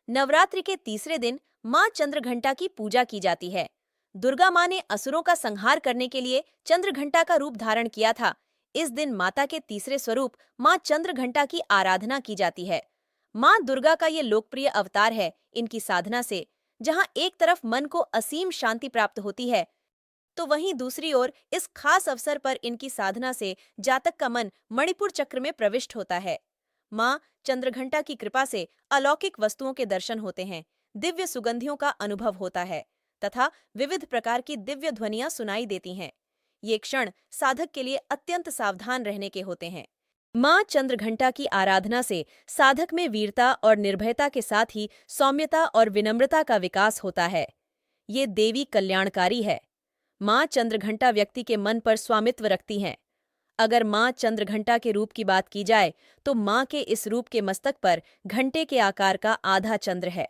नवरात्रि के तीसरे दिन माँ चंद्रघंटा की पूजा की जाती है। दुर्गा माँ ने असुरों का संहार करने के लिए चंद्रघंटा का रूप धारण किया था। इस दिन माता के तीसरे स्वरूप माँ चंद्रघंटा की आराधना की जाती है। माँ दुर्गा का ये लोकप्रिय अवतार है। इनकी साधना से जहाँ एक तरफ मन को असीम शांति प्राप्त होती है, तो वहीं दूसरी ओर इस खास अवसर पर इनकी साधना से जातक का मन मणिपुर चक्र में प्रविष्ट होता है। माँ चंद्रघंटा की कृपा से अलौकिक वस्तुओं के दर्शन होते हैं, दिव्य सुगंधियों का अनुभव होता है तथा विविध प्रकार की दिव्य ध्वनियां सुनाई देती हैं। ये क्षण साधक के लिए अत्यंत सावधान रहने के होते हैं। माँ चंद्रघंटा की आराधना से साधक में वीरता और निर्भयता के साथ ही सौम्यता और विनम्रता का विकास होता है। ये देवी कल्याणकारी है। माँ चंद्रघंटा व्यक्ति के मन पर स्वामित्व रखती हैं। अगर माँ चंद्रघंटा के रूप की बात की जाए तो माँ के इस रूप के मस्तक पर घंटे के आकार का आधा चंद्र है।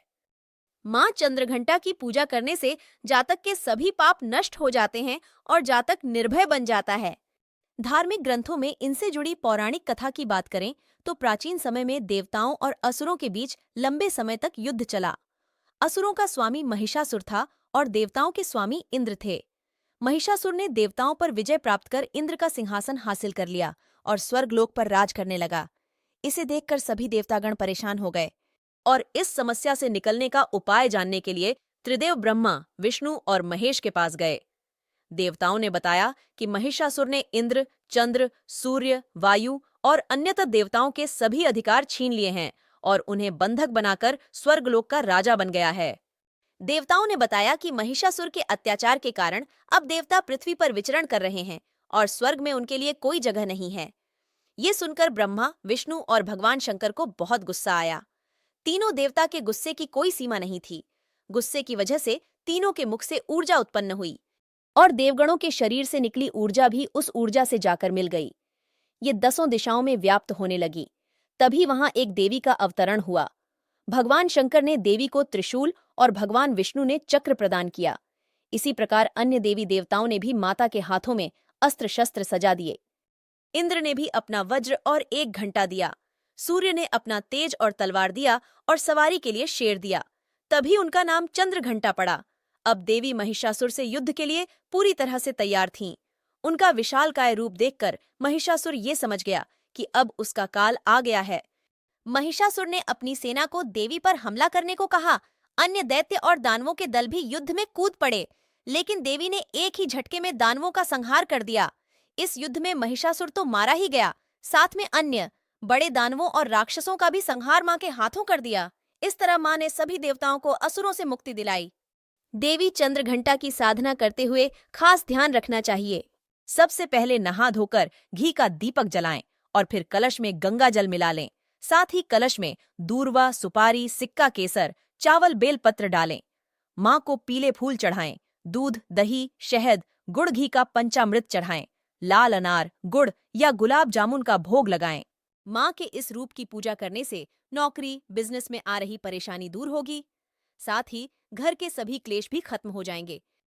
माँ चंद्रघंटा की पूजा करने से जातक के सभी पाप नष्ट हो जाते हैं और जातक निर्भय बन जाता है। धार्मिक ग्रंथों में इनसे जुड़ी पौराणिक कथा की बात करें तो प्राचीन समय में देवताओं और असुरों के बीच लंबे समय तक युद्ध चला। असुरों का स्वामी महिषासुर था और देवताओं के स्वामी इंद्र थे। महिषासुर ने देवताओं पर विजय प्राप्त कर इंद्र का सिंहासन हासिल कर लिया और स्वर्गलोक पर राज करने लगा। इसे देखकर सभी देवतागण परेशान हो गए और इस समस्या से निकलने का उपाय जानने के लिए त्रिदेव ब्रह्मा, विष्णु और महेश के पास गए। देवताओं ने बताया कि महिषासुर ने इंद्र, चंद्र, सूर्य, वायु और अन्यतर देवताओं के सभी अधिकार छीन लिए हैं और उन्हें बंधक बनाकर स्वर्गलोक का राजा बन गया है। देवताओं ने बताया कि महिषासुर के अत्याचार के कारण अब देवता पृथ्वी पर विचरण कर रहे हैं और स्वर्ग में उनके लिए कोई जगह नहीं है। ये सुनकर ब्रह्मा, विष्णु और भगवान शंकर को बहुत गुस्सा आया। तीनों देवता के गुस्से की कोई सीमा नहीं थी। गुस्से की वजह से तीनों के मुख से ऊर्जा उत्पन्न हुई और देवगणों के शरीर से निकली ऊर्जा भी उस ऊर्जा से जाकर मिल गई। ये 10 दिशाओं में व्याप्त होने लगी। तभी वहां एक देवी का अवतरण हुआ। भगवान शंकर ने देवी को त्रिशूल और भगवान विष्णु ने चक्र प्रदान किया। इसी प्रकार अन्य देवी देवताओं ने भी माता के हाथों में अस्त्र शस्त्र सजा दिए। इंद्र ने भी अपना वज्र और एक घंटा दिया। सूर्य ने अपना तेज और तलवार दिया और सवारी के लिए शेर दिया। तभी उनका नाम चंद्रघंटा पड़ा। अब देवी महिषासुर से युद्ध के लिए पूरी तरह से तैयार थीं। उनका विशालकाय रूप देखकर महिषासुर ये समझ गया कि अब उसका काल आ गया है। महिषासुर ने अपनी सेना को देवी पर हमला करने को कहा। अन्य दैत्य और दानवों के दल भी युद्ध में कूद पड़े, लेकिन देवी ने एक ही झटके में दानवों का संहार कर दिया। इस युद्ध में महिषासुर तो मारा ही गया, साथ में अन्य बड़े दानवों और राक्षसों का भी संहार मां के हाथों कर दिया। इस तरह मां ने सभी देवताओं को असुरों से मुक्ति दिलाई। देवी चंद्रघंटा की साधना करते हुए खास ध्यान रखना चाहिए। सबसे पहले नहा धोकर घी का दीपक जलाएं और फिर कलश में गंगा जल मिला लें। साथ ही कलश में दूर्वा, सुपारी, सिक्का केसर, चावल, बेलपत्र डालें। माँ को पीले फूल चढ़ाएं। दूध, दही, शहद, गुड़ घी का पंचामृत चढ़ाएं। लाल अनार, गुड़ या गुलाब जामुन का भोग लगाएं। माँ के इस रूप की पूजा करने से नौकरी, बिजनेस में आ रही परेशानी दूर होगी। साथ ही घर के सभी क्लेश भी खत्म हो जाएंगे।